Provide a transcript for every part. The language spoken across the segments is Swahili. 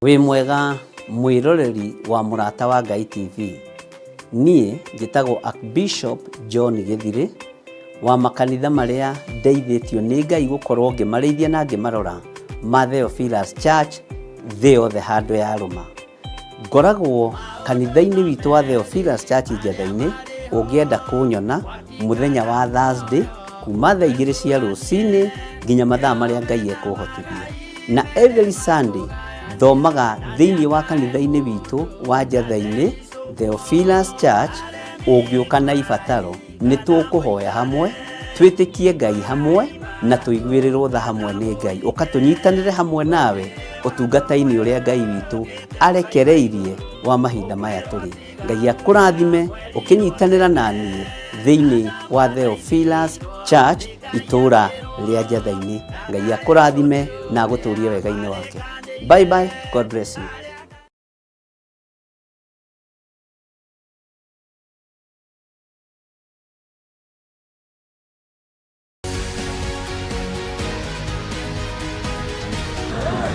Wĩ mwega mwĩroreri wa Mũrata wa Ngai TV. Niĩ njĩtagwo Archbishop John Gĩthirĩ wa makanitha marĩa ndeithĩtio nĩ Ngai gũkorwo ngĩmarĩithia na ngĩmarora ma Theophilus Church thĩ yothe handũ ya rũma. Ngoragwo kanitha-inĩ witũ wa Theophilus Church Njatha-inĩ. Ũngĩenda kũnyona mũthenya wa Thursday kuma thaa 2 cia rũcinĩ nginya mathaa marĩa Ngai ekũhotithia. Na every Sunday thomaga thĩinĩ wa kanitha-inĩ witũ wa Njatha-inĩ Theophilus Church. Ũngĩũka na ibataro nĩ tũkũhoya hamwe, twĩtĩkie Ngai hamwe na tũiguĩrĩrwo tha hamwe nĩ Ngai. Ũkatũnyitanĩre hamwe nawe ũtungata-inĩ ũrĩa Ngai witũ arekereirie wa mahinda maya tũrĩ. Ngai akũrathime ũkĩnyitanĩra na niĩ thĩinĩ wa Theophilus Church itũũra rĩa Njatha-inĩ. Ngai akũrathime na agũtũrie wega-inĩ wake. Bye bye. God bless you.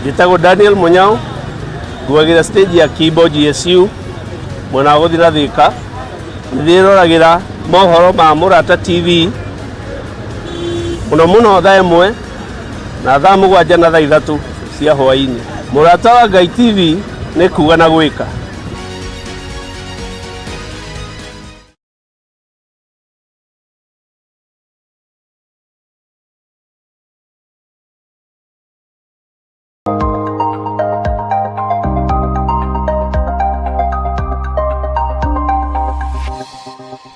Njĩtagwo Daniel Munyao, nguagĩra stage ya Kimbo GSU mwena wa gũthira Thika. Nĩndĩroragĩra mohoro ma Mũrata TV mũno thaa 1 na thaa 7 na thaa 3 cia hwaĩ-inĩ. Mũrata wa Ngai TV nĩ kuga na gwĩka.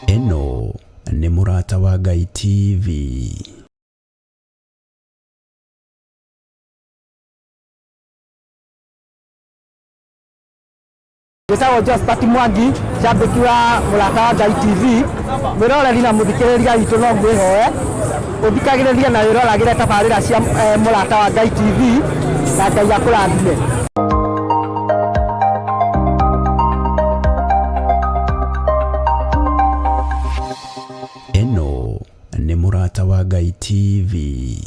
Eno nĩ Mũrata wa Ngai TV. Gĩtagwo Josephat Mwangi, shabiki wa Mũrata wa Ngai TV. Mwĩroreri na mũthikĩrĩria witũ no mwĩhoe ũthikagĩrĩria na wĩroragĩre tabarĩra cia Mũrata wa Ngai TV na Ngai akũrathime. Eno nĩ Mũrata wa Ngai TV.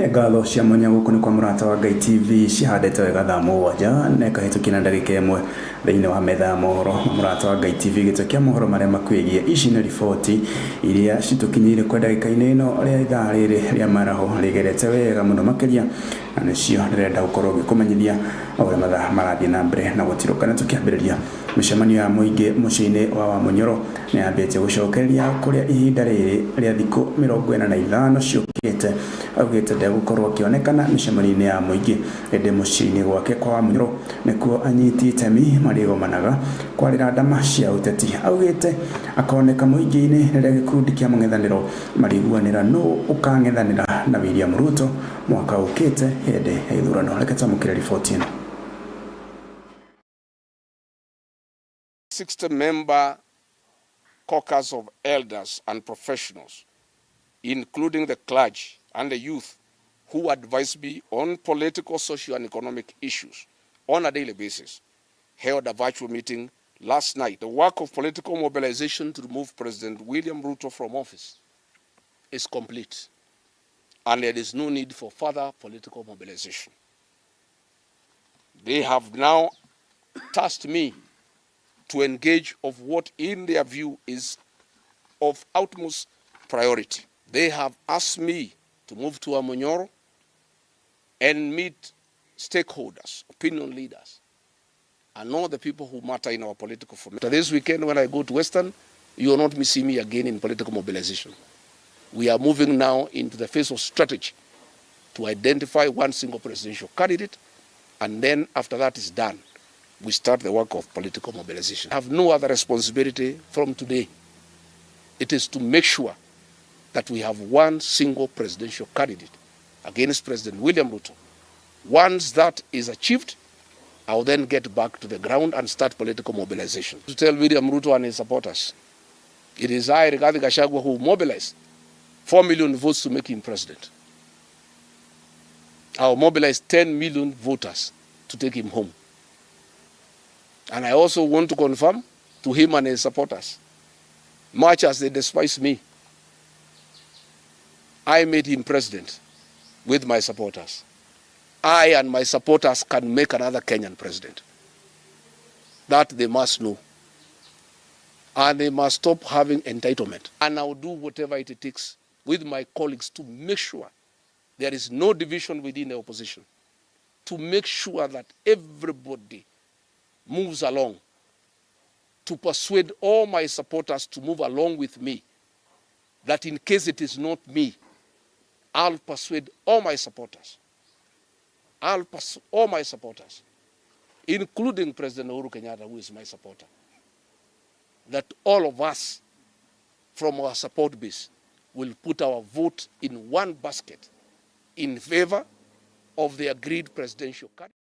Ngatho cia mwanya gũkũ nĩ kwa Mũrata wa Ngai TV cihandĩte wega thaa 7 na ĩkahĩtũkia na ndagĩka 1 thĩinĩ wa metha ya mohoro Mũrata wa Ngai TV. Gĩtũ kĩa mohoro marĩa makwĩgiĩ ici nĩ riboti iria citũkinyĩire kwa ndagĩka-inĩ ĩno rĩa ithaa rĩrĩ rĩa maraho rĩgerete wega mũno makĩria, na nĩcio ndĩrenda gũkorwo ngĩkũmenyithia ũrĩa mathaa marathiĩ na mbere na gũtirũka. Na tũkĩambĩrĩria mĩcemanio ya mũingĩ mũciĩ-inĩ wa Wamunyoro nĩ yambĩtie gũcokereria kũrĩa ihinda rĩrĩ rĩa thikũ 45 ciũkĩte. Augĩte ndegũkorwo akĩonekana mĩcemanio-inĩ ya mũingĩ ĩndĩ mũciĩ-inĩ gwake kwa Wamunyoro nĩkuo anyiti itemi marĩgomanaga kwarĩra ndama cia ũteti. Augĩte akoneka mũingĩ-inĩ rĩrĩa gĩkundi kĩa mũng'ethanĩro marĩiguanĩra nũ ũkang'ethanĩra na William Ruto mwaka ũkĩte hĩndĩ ya ithurano. Reke twamũkĩre riboti ĩno. 60-member caucus of elders and professionals, including the clergy and the youth, who advise me on political, social, and economic issues on a daily basis, held a virtual meeting last night. The work of political mobilization to remove President William Ruto from office is complete, and there is no need for further political mobilization. They have now tasked me to engage of what in their view is of utmost priority. They have asked me to move to Wamunyoro and meet stakeholders, opinion leaders, and all the people who matter in our political formation. This weekend when I go to Western, you will not see me again in political mobilization. We are moving now into the phase of strategy to identify one single presidential candidate, and then after that is done, we start the work of political mobilization. I have no other responsibility from today. It is to make sure that we have one single presidential candidate against President William Ruto. Once that is achieved, I will then get back to the ground and start political mobilization. To tell William Ruto and his supporters, it is I, Rigathi Gachagua, who mobilized 4 million votes to make him president. I'll mobilize 10 million voters to take him home. And I also want to confirm to him and his supporters, much as they despise me, I made him president with my supporters. I and my supporters can make another Kenyan president. That they must know. And they must stop having entitlement. And I'll do whatever it takes with my colleagues to make sure there is no division within the opposition, to make sure that everybody moves along, to persuade all my supporters to move along with me, that in case it is not me, I'll persuade all my supporters. I'll persuade all my supporters, including President Uhuru Kenyatta, who is my supporter, that all of us from our support base will put our vote in one basket in favor of the agreed presidential candidate.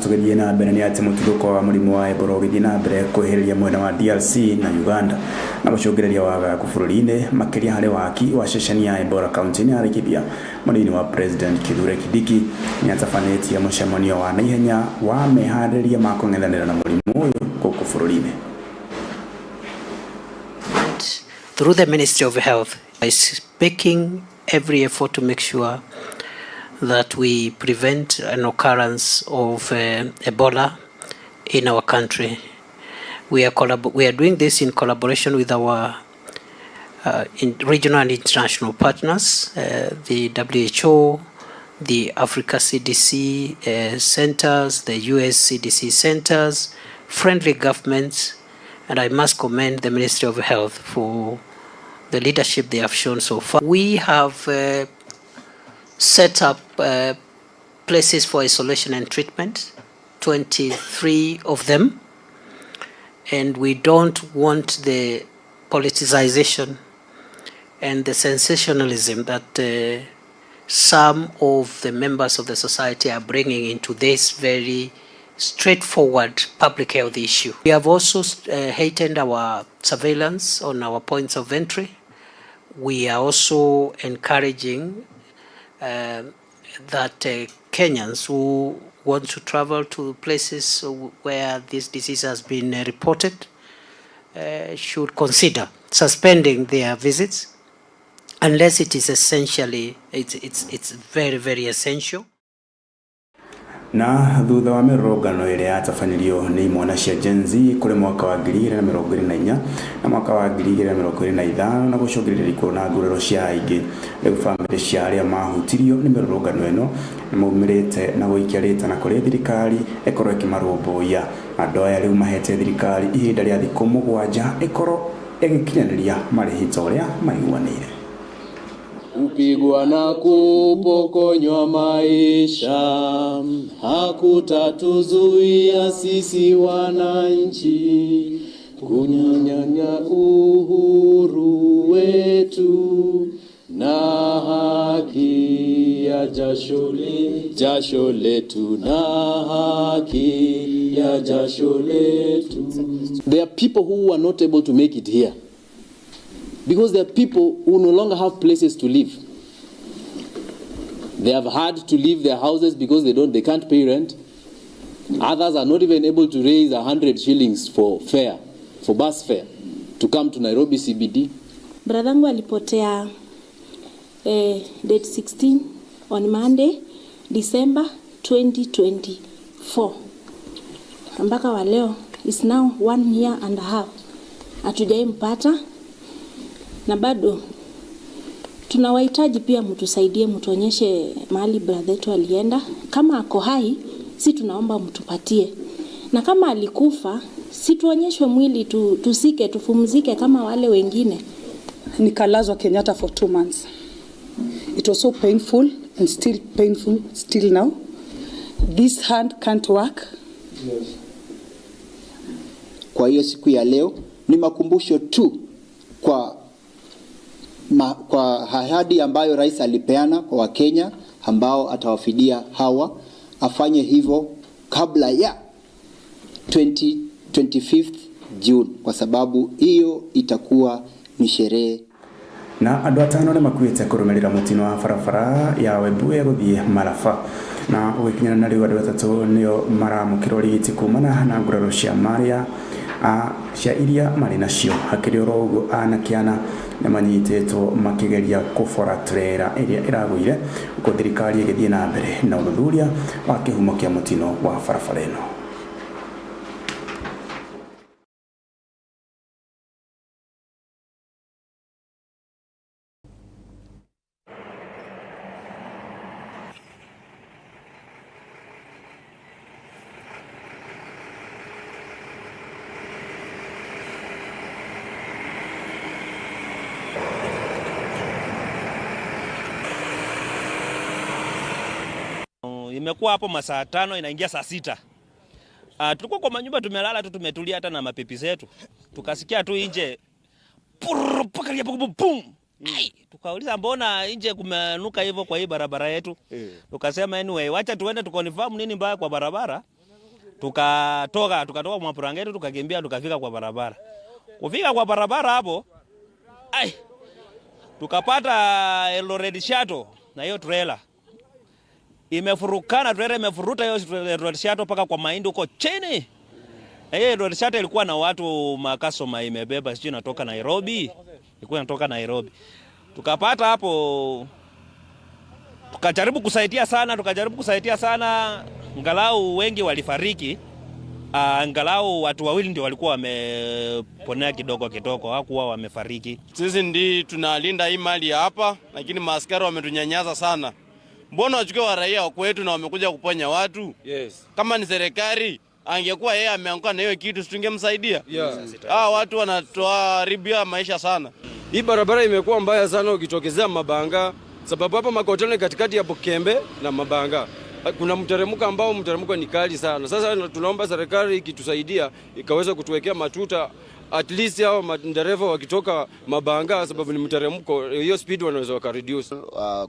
Tugithie na mbere ni ati mututhũko wa mũrimũ wa Ebola ũgĩthiĩ na mbere kwehereria mwena wa DRC na Uganda na gũcũngĩrĩria wagagu bũrũri-inĩ makĩria harĩ waki wa ceceni ya Ebola kaunti-inĩ ya Laikipia. Mũnini wa President Kithure Kindiki nĩ atabanĩtie mũcemanio wa naihenya wa meharĩrĩria ma kũng'ethanĩra na mũrimũ ũyũ gũkũ bũrũri-inĩ. Through the Ministry of Health is making every effort to make sure that we prevent an occurrence of Ebola in our country. We are doing this in collaboration with our regional and international partners, the WHO, the Africa CDC centers, the US CDC centers, friendly governments, and I must commend the Ministry of Health for the leadership they have shown so far. We have set up places for isolation and treatment, 23 of them, and we don't want the politicization and the sensationalism that some of the members of the society are bringing into this very straightforward public health issue. We have also heightened our surveillance on our points of entry. We are also encouraging that Kenyans who want to travel to places where this disease has been reported should consider suspending their visits unless it is essentially, it's very, very essential. Na thutha wa mĩrũrũngano ĩrĩa yatabanĩrio nĩ imwana cia Gen Z kũrĩ mwaka wa 2024 na mwaka wa 2025 na gũcũngĩrĩria ikuũ na nguraro cia aingĩ, rĩu bamĩrĩ cia arĩa mahutirio nĩ mĩrũrũngano ĩno nĩ maumĩrĩte na gũikia rĩtana kũrĩ thirikari ĩkorwo ĩkĩmarũmbũiya. Andũ aya rĩu mahete thirikari ihinda rĩa thikũ 7 ĩkorwo ĩgĩkinyanĩria marĩhi ta ũrĩa maiguanĩire. Kupigwa na kupokonywa maisha hakutatuzuia sisi wananchi kunyang'anya uhuru wetu na haki ya jasho letu na haki ya jasho letu. There are people who are not able to make it here, because there are people who no longer have places to live. They have had to leave their houses because they can't pay rent. Others are not even able to raise 100 shillings for bus fare to come to Nairobi CBD. Bradhangu alipotea date 16 on Monday, December 2024. Mpaka wa leo is now 1 year and a half. Hatujaimpata. Na bado tunawahitaji pia mtusaidie, mtuonyeshe mahali brother yetu alienda. Kama ako hai, si tunaomba mtupatie. Na kama alikufa, si tuonyeshwe mwili tusike, tufumzike kama wale wengine. Nikalazwa Kenyatta for 2 months. It was so painful and still painful still now. This hand can't work. Yes. Kwa hiyo siku ya leo ni makumbusho tu kwa ahadi ambayo rais alipeana kwa Wakenya ambao atawafidia hawa, afanye hivyo kabla ya 25th June, kwa sababu hiyo itakuwa ni sherehe na andu atano ni makuite kurumirira mutino wa barabara ya Webuye guthie Marafa na ugikinyana na riu andu atatu nio maramukirwo rigiti kumana na nguraro cia maria cia iria mari nacio hakiri orogo anakiana na manyitetwo makigeria kufora trailer iria iragwire uko thirikari igithie na mbere na uthuthuria wa kihumo kia mutino wa barabara ino. Imekuwa hapo masaa 5 inaingia saa 6. Tulikuwa kwa manyumba tumelala tu tumetulia hata na mapipi zetu. Tukasikia tu nje pakalia pum. Tukauliza mbona nje kumenuka hivyo kwa hii barabara yetu? Tukasema anyway wacha tuende tukonfirm nini mbaya kwa barabara. Tukatoka Mwapurangetu tukakimbia tukafika kwa barabara. Kufika kwa barabara hapo tukapata Eldoret Shuttle na hiyo trailer. Imefurukana trailer imefuruta hiyo Eldoret Shuttle paka kwa mahindi huko chini. Na hiyo Eldoret Shuttle ilikuwa na watu makasoma imebeba sijui natoka Nairobi. Ilikuwa inatoka Nairobi. Tukapata hapo tukajaribu kusaidia sana angalau wengi walifariki. Angalau watu wawili ndio walikuwa wameponea kidogo hawakuwa wamefariki. Sisi ndi tunalinda hii mali hapa lakini maaskari wametunyanyasa sana. Mbona wachukue wa raia wa kwetu na wamekuja kuponya watu? Yes. Kama ni serikali angekuwa yeye ameanguka na hiyo kitu tungemsaidia. Watu wanatoa ribia maisha sana. Hii barabara imekuwa mbaya sana ukitokezea Mabanga sababu hapa Makotoni katikati ya Bukembe na Mabanga kuna mteremko ni kali sana. Sasa tunaomba serikali ikitusaidia ikaweza kutuwekea matuta at least hao madereva wakitoka Mabanga sababu ni mteremko hiyo speed wanaweza wakareduce.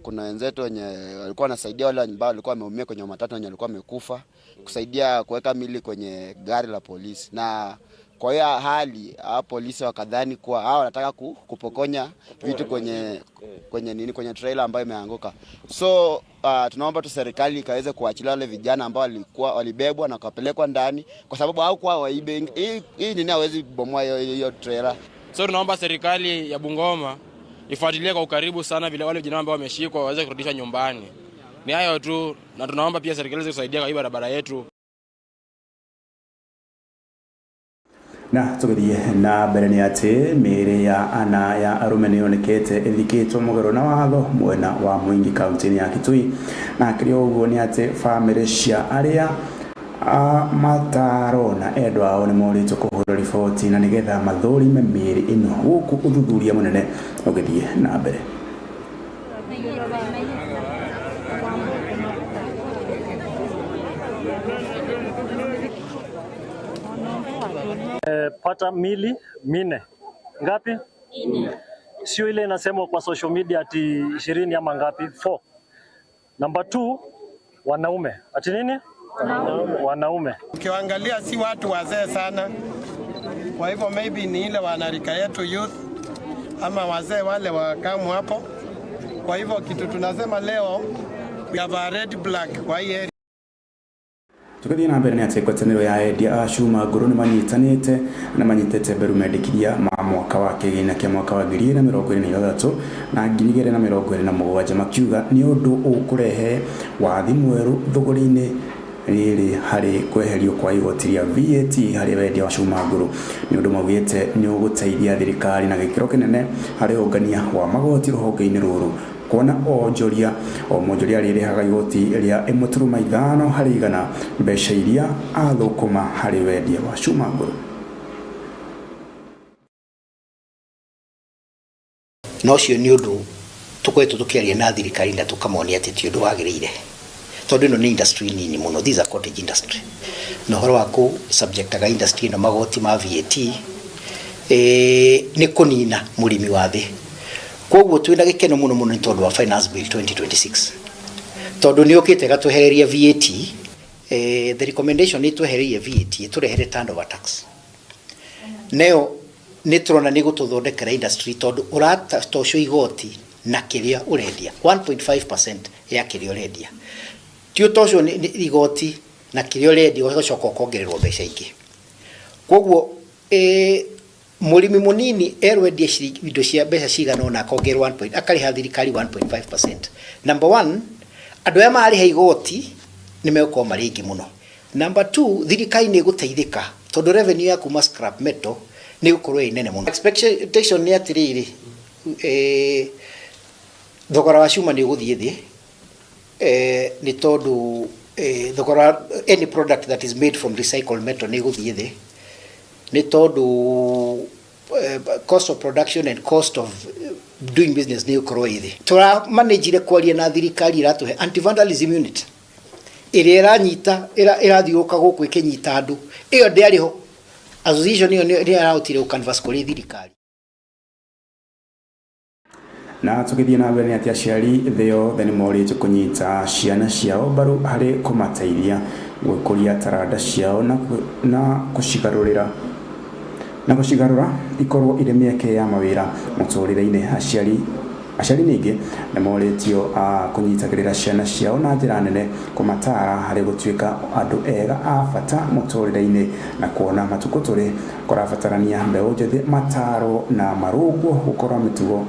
Kuna wenzetu wenye walikuwa wanasaidia wale ambao walikuwa wameumia kwenye matatu wenye walikuwa wamekufa kusaidia kuweka mili kwenye gari la polisi, na kwa hiyo hali polisi wakadhani kuwa hao wanataka kupokonya vitu kwenye trailer ambayo imeanguka. So tunaomba tu serikali ikaweze kuachilia wale vijana ambao walibebwa na kupelekwa ndani kwa sababu hawakuwa waibe. Hii nini hawezi bomoa hiyo trailer. So tunaomba serikali ya Bungoma ifuatilie kwa ukaribu sana vile wale vijana ambao wameshikwa waweze kurudishwa nyumbani. Ni hayo tu, na tunaomba pia serikali iweze kwa hii barabara yetu. Na tugithie na mbere ni ati mĩĩrĩ ya ana ya arume nĩ yonekete ĩthikĩtwo mũgarũ na watho mwena wa Mwingi kaunti ya Kitui, na kĩrĩa ũguo nĩ atĩ bamĩrĩ cia arĩa matarona endwa ao nĩ moritwo kũhũra riboti na nĩgetha mathũrime mĩĩrĩ ĩno gũkũ ũthuthuria mũnene ũgĩthiĩ na mbere. Pata mili 4 ngapi? 4. Sio ile inasemwa kwa social media ati 20 ama ngapi? 4. Number 2 wanaume. Ati nini? Wanaume. Ukiangalia si watu wazee sana. Kwa hivyo maybe ni ile wanarika yetu youth ama wazee wale wakamu hapo. Kwa hivyo kitu tunasema leo we have a red black kwa hii area. Tukathie na mbere ni ati ngwatanĩro ya endia a cuma ngũrũ nĩ manyitanĩte na manyitĩte mbaru mendekithia ma mwaka wa kĩgĩna kĩa mwaka wa 2023 na 2027 makiuga nĩ ũndũ ũkũrehe wathi mwerũ thũgũrĩ-inĩ rĩrĩ harĩ kweherio kwa igoti rĩa VAT harĩ wendia wa cuma ngũrũ. Nĩ ũndũ maugĩte nĩ ũgũteithia thirikari na gĩkĩro kĩnene harĩ ũngania wa magoti rũhonge-inĩ rũrũ, kuona onjoria rĩrĩhaga igoti rĩa 1.5 harĩ igana mbeca iria athũkũma harĩ wendia wa cuma ngũrũ. No cio nĩ ũndũ tũkoretwo tũkĩaria na thirikari na tũkamonia atĩ ti ũndũ wagĩrĩire, tondũ ĩno nĩ industry nini mũno, these are cottage industry, na ũhoro wa kũ subjectaga industry na magoti ma VAT nĩ kũnina mũrĩmi wa thĩ. Koguo twina gĩkeno mũno nĩ tondũ wa Finance Bill 2026, tondũ nĩ ũkĩte gatwehereria VAT. The recommendation nĩ twehererie VAT tũrehere turnover tax. Neo nĩ tũrona nĩ gũtũthondekera industry tondũ ũratocwo igoti na kĩrĩa ũrendia 1.5% ya kĩrĩa ũrendia ti ũtocwo nĩ igoti na kĩrĩa ũrendia ũgacoka ũkongererwo mbeca ingĩ koguo mũrĩmi mũnini erwendia indo cia mbeca cigana ona akongererwo akarĩha thirikari 1.5%. Number 1, andũ aya marĩha igoti nĩ megũkorwo marĩ aingĩ mũno. Number 2, thirikari nĩ ĩgũteithĩka tondũ revenue ya kuma scrap metal nĩ gũkorwo ĩ nene mũno. Expectation nĩ atĩrĩrĩ thogora wa cuma nĩ ũgũthiĩ thĩ nĩ tondũ thogora any product that is made from recycled metal nĩ ũgũthiĩ thĩ nĩ tondũ cost of production and cost of doing business nĩ ũkorwo ĩ thĩ. Tũramanĩnjire kwaria na thirikari iratũhe anti-vandalism unit ĩrĩa ĩranyita ĩrathiũka gũkũ ĩkĩnyita andũ ĩyo ndĩarĩ ho. Association ĩyo nĩ ĩrahotire gũcanvass kũrĩ thirikari. Na tũgĩthiĩ na mbere nĩ atĩ aciari thĩ yothe nĩ morĩtwo kũnyita ciana ciao mbaru harĩ kũmateithia gũkũria taranda ciao na gũcigarũra ikorwo irĩ mĩeke ya mawĩra mũtũrĩre-inĩ. Aciari ningĩ nĩ morĩtio kũnyitagĩrĩra ciana ciao na njĩra nene kũmatara harĩ gũtuĩka andũ ega a bata mũtũrĩre-inĩ na kuona matukũ tũrĩ kũrabatarania mbeũ njĩthĩ mataro na marũngwo gũkorwo mĩtugo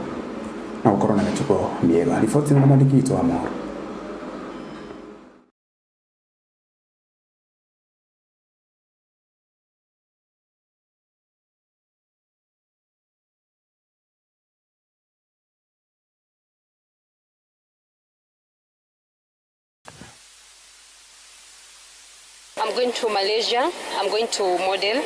na gũkorwo na mĩtugo mĩega. Riboti na mwandĩki witũ wa mohoro. I'm going to Malaysia. I'm going to model.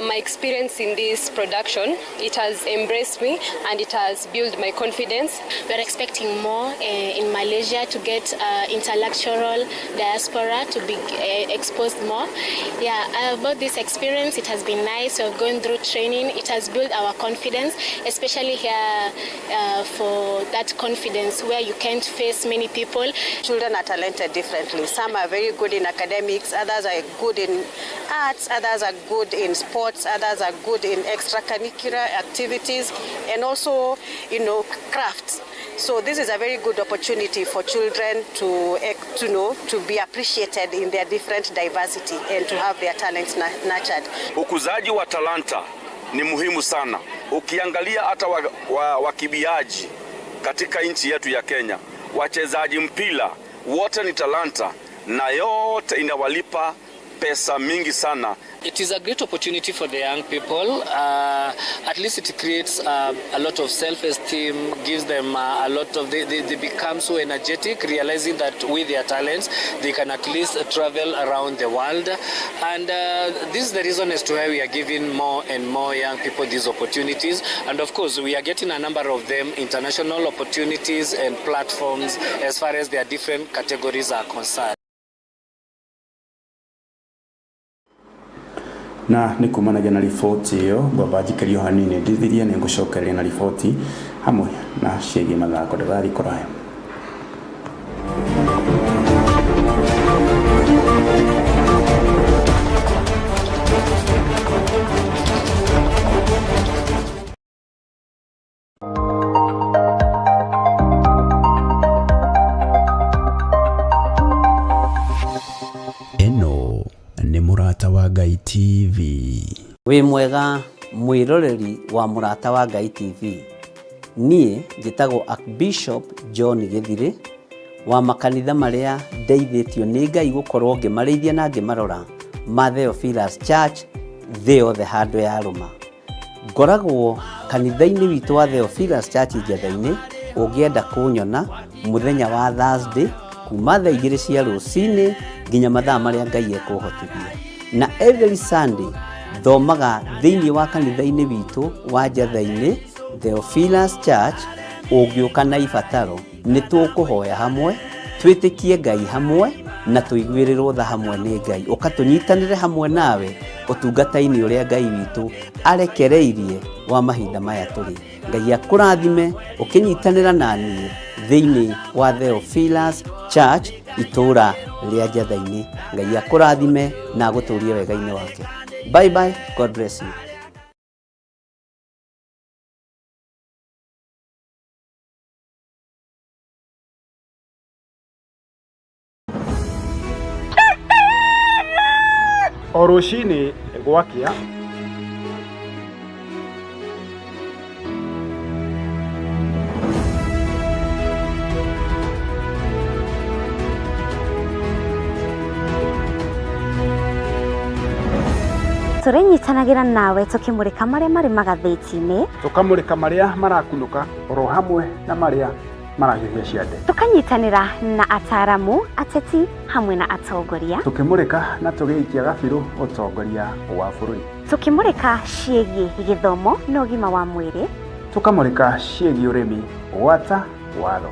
My experience in this production, it has embraced me and it has built my confidence. We're expecting more in Malaysia to get intellectual diaspora to be exposed more. Yeah, about this experience, it has been nice. We're going through training. It has built our confidence, especially here for that confidence where you can't face many people. Children are talented differently. Some are very good in academics, others are good in arts, others are good in sports, others are good in extracurricular activities, and also, crafts. So this is a very good opportunity for children to be appreciated in their different diversity and to have their talents nurtured. Ukuzaji wa talanta ni muhimu sana. Ukiangalia hata wakimbiaji katika nchi yetu ya Kenya, wachezaji mpira wote ni talanta na yote inawalipa pesa mingi sana. It is a great opportunity for the young people. At least it creates a lot of self-esteem, gives them a lot of, they become so energetic, realizing that with their talents, they can at least travel around the world. And this is the reason as to why we are giving more and more young people these opportunities. And of course, we are getting a number of them international opportunities and platforms as far as their different categories are concerned. Na nĩ kumanagia na riboti ĩyo ngwamba njikario hanini ndithirie nĩ ngũcokereria na riboti hamwe na ciĩgiĩ mathako ndĩrathiĩ kũraya. nĩ Mũrata wa Ngai TV. Wĩ mwega mwĩroreri wa Mũrata wa Ngai TV. Niĩ njĩtagwo Archbishop John Gĩthirĩ wa makanitha marĩa ndeithĩtio nĩ Ngai gũkorwo ngĩmarĩithia na ngĩmarora ma Theophilus Church thĩ yothe handũ ya rũma. Ngoragwo kanitha-inĩ witũ wa Theophilus Church Njatha-inĩ. Ũngĩenda kũnyona mũthenya wa Thursday kuma thaa 2 cia rũcinĩ nginya mathaa marĩa Ngai ekũhotithia. Na every Sunday thomaga thĩinĩ wa kanitha-inĩ witũ wa Njatha-inĩ Theophilus Church. Ũngĩũka na ibataro nĩ tũkũhoya hamwe, twĩtĩkie Ngai hamwe na tũiguĩrĩrwo tha hamwe nĩ Ngai. Ũkatũnyitanĩre hamwe nawe ũtungata-inĩ ũrĩa Ngai witũ arekereirie wa mahinda maya tũrĩ. Ngai akũrathime ũkĩnyitanĩra na niĩ thĩinĩ wa Theophilus Church itũra rĩa Njatha-inĩ. Ngai akũrathime na agũtũrie wega-inĩ wake. Bye bye. God bless you. O rũcinĩ gwakĩa tũrĩnyitanagĩra nawe tũkĩmũrĩka marĩa marĩ magathĩti-inĩ, tũkamũrĩka marĩa marakunũka oro hamwe na marĩa marahiũhia ciande, tũkanyitanĩra na ataaramu, ateti hamwe na atongoria, tũkĩmũrĩka na tũgĩikia gabirũ ũtongoria wa bũrũri, tũkĩmũrĩka ciĩgiĩ gĩthomo na ũgima wa mwĩrĩ, tũkamũrĩka ciĩgiĩ ũrĩmi, gwata watho.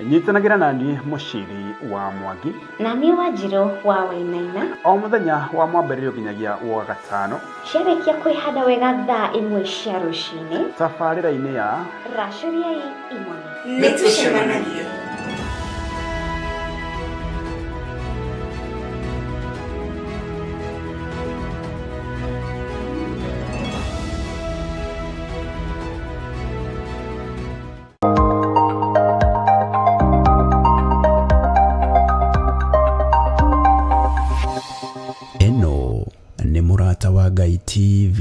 Nyitanagĩra naniĩ Mũciri wa Mwangi na niĩ Wanjirũ wa Wainaina o mũthenya wa mwambĩrĩrio nginyagia wa gatano ciarĩkia kwĩhanda wega thaa 1 cia rũcinĩ tabarĩra-inĩ ya Racũriai Imoni. Nĩtũcemanagia. Eno nĩ Mũrata wa Ngai TV.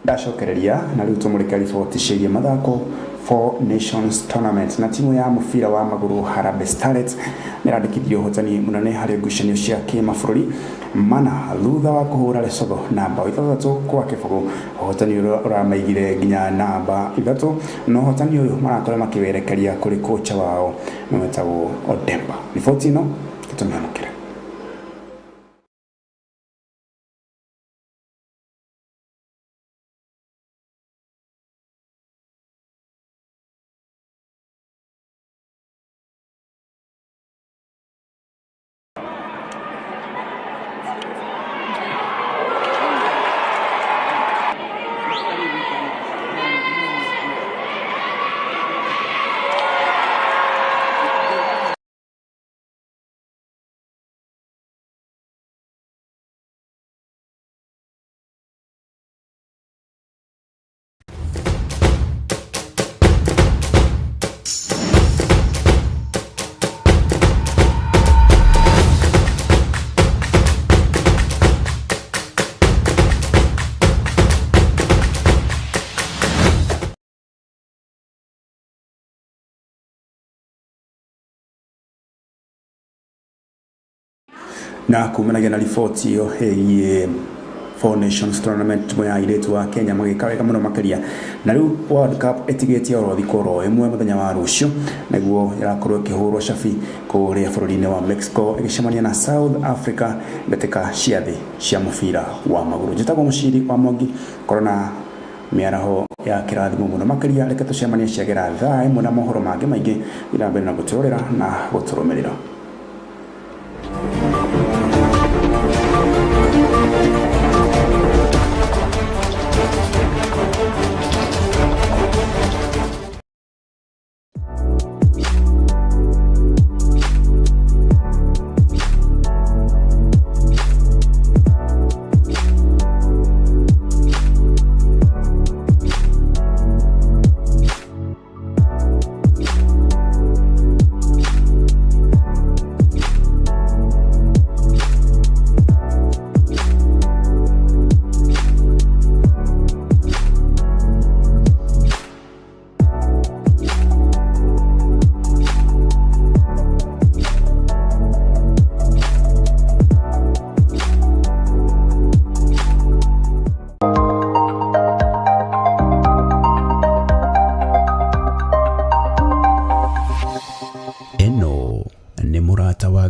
Ndacokereria na rĩu tũmũrĩka riboti ciĩgiĩ mathako Four Nations Tournament na timu ya mũbira wa magũrũ Harambee Starlets nĩrandĩkithio ũhotani mũnene harĩ ngucanio cia kĩmabũrũri mana thutha wa kũhũra Lesotho na bao 3-0. Ũhotani ũrĩa ũramaigire nginya namba 3 na ũhotani ũyũ marakorwo makĩwerekeria kũrĩ kocha wao mwetagwo Odemba. Riboti ĩno tũtũmĩamũkĩra. Na kumanagia na riboti iyo hegie Four Nations Tournament ya iretu wa Kenya magĩka wega mũno makĩria na rĩu World Cup ĩtigĩtie oro thikũ ĩmwe mũthenya wa rũciũ nĩguo ĩrakorwo ĩkĩhũrwo cabi kũrĩa bũrũri-inĩ wa Mexico ĩgĩcemania na South Africa mbĩtĩka cia thĩ cia mũbira wa magũrũ. Njĩtagwo Mũciri wa Mwangi, korona mĩaraho ya kĩrathimo mũno makĩria, reke tũcemanie ciagera thaa 1 na mohoro mangĩ maingĩ ira mbere na gũtũrorera na gũtũrũmĩrĩra.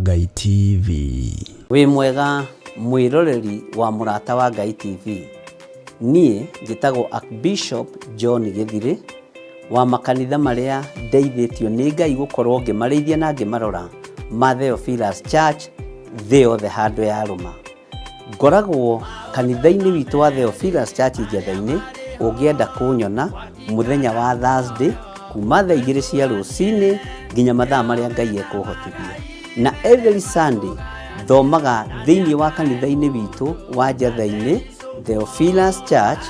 Ngai TV. Wĩ mwega mwĩroreri wa Mũrata wa Ngai TV. Niĩ njĩtagwo Archbishop John Gĩthirĩ wa makanitha marĩa ndeithĩtio nĩ Ngai gũkorwo ngĩmarĩithia na ngĩmarora ma Theophilus Church thĩ yothe handũ ya Roma. Ngoragwo kanitha-inĩ witũ wa Theophilus Church Njatha-inĩ ũngĩenda kũnyona mũthenya wa Thursday kuma thaa 2 cia rũcinĩ nginya mathaa marĩa Ngai ekũhotithia. Na every Sunday thomaga thĩinĩ wa kanitha-inĩ witũ wa Njatha-inĩ Theophilus Church.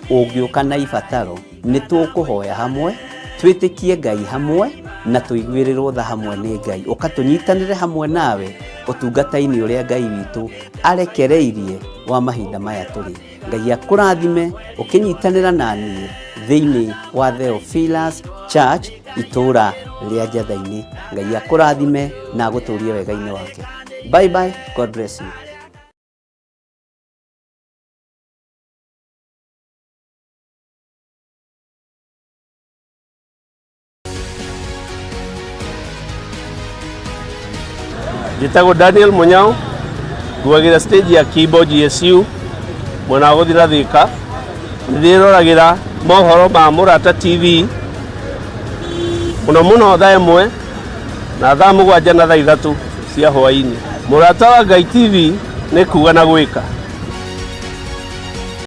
Ũngĩũka na ibataro nĩ tũkũhoya hamwe, twĩtĩkie Ngai hamwe na tũiguĩrĩrwo tha hamwe nĩ Ngai. Ũkatũnyitanĩre hamwe nawe ũtungata-inĩ ũrĩa Ngai witũ arekereirie wa mahinda maya tũrĩ. Ngai akũrathime ũkĩnyitanĩra na niĩ thĩinĩ wa Theophilus Church itũũra rĩa Njatha-inĩ. Ngai akũrathime na agũtũrie wega-inĩ wake. Bye bye. God bless you. Njĩtagwo Daniel Munyao, nguagĩra stage ya Kimbo GSU mwena wa gũthira Thika. Nĩndĩroragĩra mohoro ma Mũrata TV mũno mũno thaa 1 na thaa 7 na thaa 3 cia hwaĩ-inĩ. Mũrata wa Ngai TV nĩ kuga na gwĩka.